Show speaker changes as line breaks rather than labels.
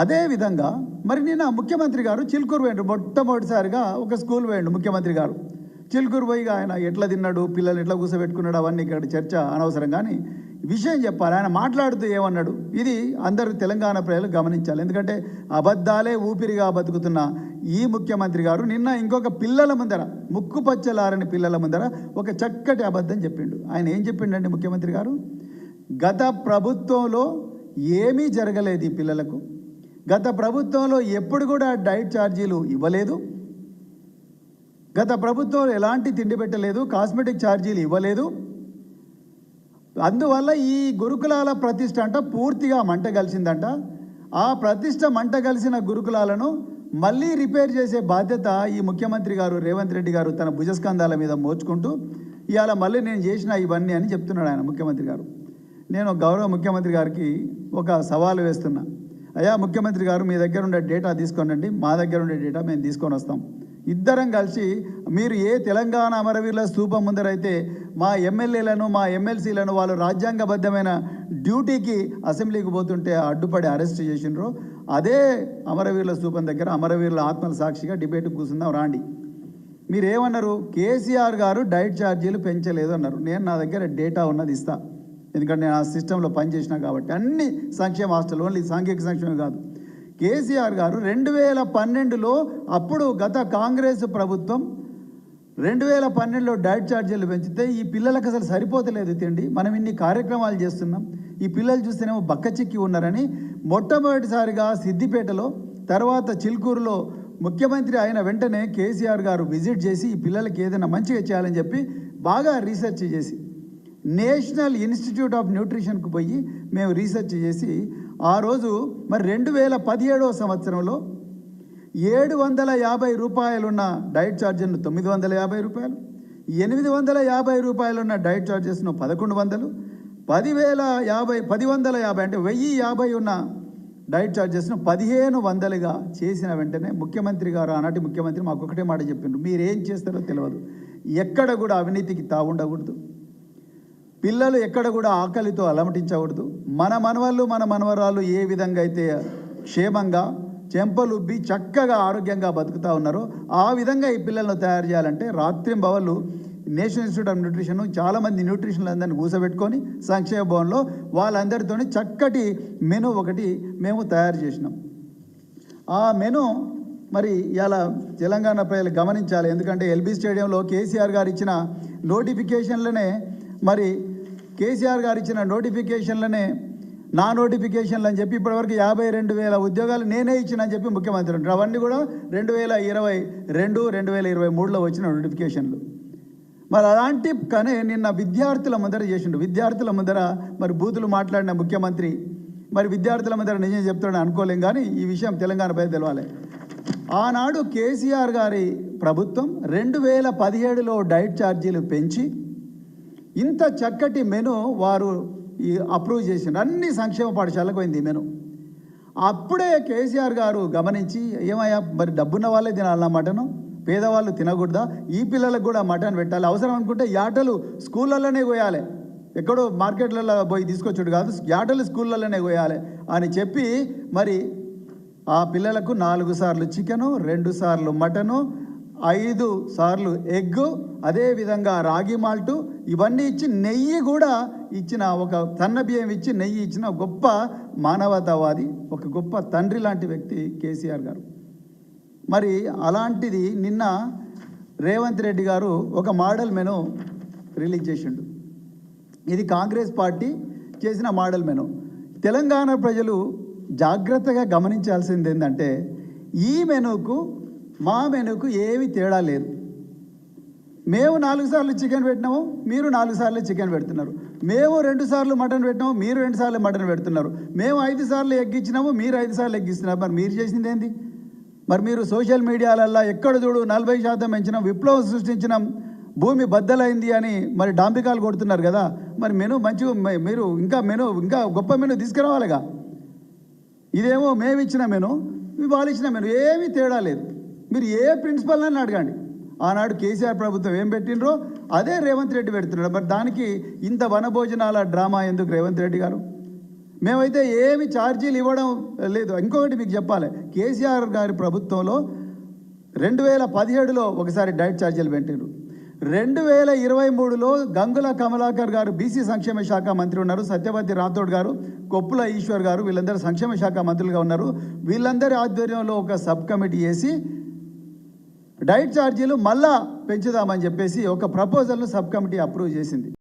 అదేవిధంగా మరి నిన్న ముఖ్యమంత్రి గారు చిలుకూరు పోయిండు. మొట్టమొదటిసారిగా ఒక స్కూల్ పోయిండు ముఖ్యమంత్రి గారు. చిలుకూరు పోయి ఆయన ఎట్లా తిన్నాడు, పిల్లలు ఎట్లా కూర్చోబెట్టుకున్నాడు, అవన్నీ ఇక్కడ చర్చ అనవసరం. కానీ విషయం చెప్పాలి. ఆయన మాట్లాడుతూ ఏమన్నాడు, ఇది అందరూ తెలంగాణ ప్రజలు గమనించాలి. ఎందుకంటే అబద్ధాలే ఊపిరిగా బతుకుతున్న ఈ ముఖ్యమంత్రి గారు నిన్న ఇంకొక పిల్లల ముందర, ముక్కు పచ్చలారని పిల్లల ముందర ఒక చక్కటి అబద్ధం చెప్పిండు. ఆయన ఏం చెప్పిండండి ముఖ్యమంత్రి గారు? గత ప్రభుత్వంలో ఏమీ జరగలేదు ఈ పిల్లలకు. గత ప్రభుత్వంలో ఎప్పుడు కూడా డైట్ ఛార్జీలు ఇవ్వలేదు. గత ప్రభుత్వంలో ఎలాంటి తిండి పెట్టలేదు, కాస్మెటిక్ ఛార్జీలు ఇవ్వలేదు. అందువల్ల ఈ గురుకులాల ప్రతిష్ట అంట పూర్తిగా మంట కలిసిందంట. ఆ ప్రతిష్ట మంట కలిసిన గురుకులాలను మళ్ళీ రిపేర్ చేసే బాధ్యత ఈ ముఖ్యమంత్రి గారు రేవంత్ రెడ్డి గారు తన భుజస్కంధాల మీద మోచుకుంటూ ఇవాళ మళ్ళీ నేను చేసిన ఇవన్నీ అని చెప్తున్నాడు ఆయన ముఖ్యమంత్రి గారు. నేను గౌరవ ముఖ్యమంత్రి గారికి ఒక సవాలు వేస్తున్నా. అయ్యా ముఖ్యమంత్రి గారు, మీ దగ్గర ఉండే డేటా తీసుకోనండి, మా దగ్గర ఉండే డేటా మేము తీసుకొని వస్తాం. ఇద్దరం కలిసి మీరు ఏ తెలంగాణ అమరవీరుల స్తూపం ముందరైతే మా ఎమ్మెల్యేలను, మా ఎమ్మెల్సీలను వాళ్ళు రాజ్యాంగబద్ధమైన డ్యూటీకి అసెంబ్లీకి పోతుంటే అడ్డుపడి అరెస్ట్ చేసినారో, అదే అమరవీరుల స్తూపం దగ్గర అమరవీరుల ఆత్మల సాక్షిగా డిబేట్ కూర్చుందాం రాండి. మీరేమన్నారు? కేసీఆర్ గారు డైట్ ఛార్జీలు పెంచలేదు అన్నారు. నేను నా దగ్గర డేటా ఉన్నది ఇస్తా, ఎందుకంటే నేను ఆ సిస్టంలో పనిచేసినా కాబట్టి. అన్ని సంక్షేమ హాస్టల్, ఓన్లీ సాంఘిక సంక్షేమం కాదు. కేసీఆర్ గారు 2012లో అప్పుడు గత కాంగ్రెస్ ప్రభుత్వం 2012లో డైట్ ఛార్జీలు పెంచితే ఈ పిల్లలకు అసలు సరిపోతలేదు తిండి, మనం ఇన్ని కార్యక్రమాలు చేస్తున్నాం, ఈ పిల్లలు చూస్తేనేమో బక్కచిక్కి ఉన్నారని మొట్టమొదటిసారిగా సిద్దిపేటలో, తర్వాత చిలుకూరులో ముఖ్యమంత్రి అయిన వెంటనే కేసీఆర్ గారు విజిట్ చేసి ఈ పిల్లలకి ఏదైనా మంచిగా చేయాలని చెప్పి బాగా రీసెర్చ్ చేసి నేషనల్ ఇన్స్టిట్యూట్ ఆఫ్ న్యూట్రిషన్కు పోయి మేము రీసెర్చ్ చేసి ఆ రోజు మరి 2017వ సంవత్సరంలో 750 రూపాయలున్న డైట్ ఛార్జీలను 950 రూపాయలు, 850 రూపాయలున్న డైట్ ఛార్జెస్ను 1100, 1050 అంటే 1050 ఉన్న డైట్ ఛార్జెస్ను 1500గా చేసిన వెంటనే ముఖ్యమంత్రి గారు, ఆనాటి ముఖ్యమంత్రి మాకు ఒకటే మాట చెప్పిండ్రు, మీరేం చేస్తారో తెలియదు, ఎక్కడ కూడా అవినీతికి తావుండకూడదు, పిల్లలు ఎక్కడ కూడా ఆకలితో అలమటించకూడదు, మన మనవాళ్ళు మన మనవరాలు ఏ విధంగా అయితే క్షేమంగా చెంపలుబ్బి చక్కగా ఆరోగ్యంగా బతుకుతూ ఉన్నారో ఆ విధంగా ఈ పిల్లలను తయారు చేయాలంటే రాత్రింబవళ్ళు నేషనల్ ఇన్స్టిట్యూట్ ఆఫ్ న్యూట్రిషన్ చాలామంది న్యూట్రిషన్లు అందరినీ కూర్చోబెట్టుకొని సంక్షేమ భవన్లో వాళ్ళందరితో చక్కటి మెను ఒకటి మేము తయారు చేసినాం. ఆ మెను మరి ఇలా తెలంగాణ ప్రజలు గమనించాలి. ఎందుకంటే ఎల్బీ స్టేడియంలో కేసీఆర్ గారు ఇచ్చిన నోటిఫికేషన్లనే, మరి కేసీఆర్ గారు ఇచ్చిన నోటిఫికేషన్లనే నా నోటిఫికేషన్లు అని చెప్పి ఇప్పటివరకు 52,000 ఉద్యోగాలు నేనే ఇచ్చినని చెప్పి ముఖ్యమంత్రి ఉంటారు. అవన్నీ కూడా 2022, 2023లో వచ్చిన నోటిఫికేషన్లు. మరి అలాంటి కానీ నిన్న విద్యార్థుల ముందర చేసిండు. విద్యార్థుల ముందర మరి బూతులు మాట్లాడిన ముఖ్యమంత్రి మరి విద్యార్థుల ముందర నిజం చెప్తాడని అనుకోలేం. కానీ ఈ విషయం తెలంగాణ పై తెలవాలి. ఆనాడు కేసీఆర్ గారి ప్రభుత్వం 2017లో డైట్ ఛార్జీలు పెంచి ఇంత చక్కటి మెను వారు అప్రూవ్ చేసిండ్రు. అన్ని సంక్షేమ పాఠశాలకు పోయింది ఈ మెను. అప్పుడే కేసీఆర్ గారు గమనించి, ఏమయ్యా మరి డబ్బున్న వాళ్ళే తినాలన్నా మటను, పేదవాళ్ళు తినకూడదా, ఈ పిల్లలకు కూడా మటన్ పెట్టాలి, అవసరం అనుకుంటే యాటలు స్కూళ్ళల్లోనే కోయాలి, ఎక్కడో మార్కెట్లలో పోయి తీసుకొచ్చాడు కాదు, యాటలు స్కూళ్ళల్లోనే కోయాలి అని చెప్పి మరి ఆ పిల్లలకు 4 సార్లు చికెను, 2 సార్లు మటను, 5 సార్లు ఎగ్గు, అదేవిధంగా రాగి మాల్టు ఇవన్నీ ఇచ్చి నెయ్యి కూడా ఇచ్చిన, ఒక సన్న బియ్యం ఇచ్చి నెయ్యి ఇచ్చిన గొప్ప మానవతావాది, ఒక గొప్ప తండ్రి లాంటి వ్యక్తి కేసీఆర్ గారు. మరి అలాంటిది నిన్న రేవంత్ రెడ్డి గారు ఒక మోడల్ మెను రిలీజ్ చేసిండు. ఇది కాంగ్రెస్ పార్టీ చేసిన మోడల్ మెను. తెలంగాణ ప్రజలు జాగ్రత్తగా గమనించాల్సింది ఏంటంటే ఈ మెనుకు మా మెనుకు ఏమి తేడా లేదు. మేము 4 సార్లు చికెన్ పెట్టినాము, మీరు 4 సార్లు చికెన్ పెడుతున్నారు. మేము 2 సార్లు మటన్ పెట్టినాము, మీరు 2 సార్లు మటన్ పెడుతున్నారు. మేము 5 సార్లు ఎగ్ ఇచ్చినాము, మీరు 5 సార్లు ఎగ్ ఇస్తున్నారు. మరి మీరు చేసింది ఏంది? మరి మీరు సోషల్ మీడియాలల్లో ఎక్కడ చూడు 40% పెంచినాం, విప్లవం సృష్టించినాం, భూమి బద్దలైంది అని మరి డాంబికాలు కొడుతున్నారు కదా. మరి మెను మంచిగా మీరు ఇంకా గొప్ప మెను తీసుకురావాలిగా. ఇదేమో మేము ఇచ్చిన మెను, వాళ్ళు ఇచ్చిన మెను, ఏమీ తేడా లేదు. మీరు ఏ ప్రిన్సిపల్ అని అడగండి. ఆనాడు కేసీఆర్ ప్రభుత్వం ఏం పెట్టినరో అదే రేవంత్ రెడ్డి పెడుతున్నాడు. మరి దానికి ఇంత వనభోజనాల డ్రామా ఎందుకు రేవంత్ రెడ్డి గారు? మేమైతే ఏమి ఛార్జీలు ఇవ్వడం లేదు. ఇంకొకటి మీకు చెప్పాలి, కేసీఆర్ గారి ప్రభుత్వంలో 2017లో ఒకసారి డైట్ ఛార్జీలు పెట్టారు. 2023లో గంగుల కమలాకర్ గారు బీసీ సంక్షేమ శాఖ మంత్రి ఉన్నారు, సత్యవతి రాథోడ్ గారు, కొప్పుల ఈశ్వర్ గారు, వీళ్ళందరూ సంక్షేమ శాఖ మంత్రులుగా ఉన్నారు. వీళ్ళందరి ఆధ్వర్యంలో ఒక సబ్ కమిటీ వేసి డైట్ ఛార్జీలు మళ్ళా పెంచుదామని చెప్పేసి ఒక ప్రపోజల్ను సబ్ కమిటీ అప్రూవ్ చేసింది.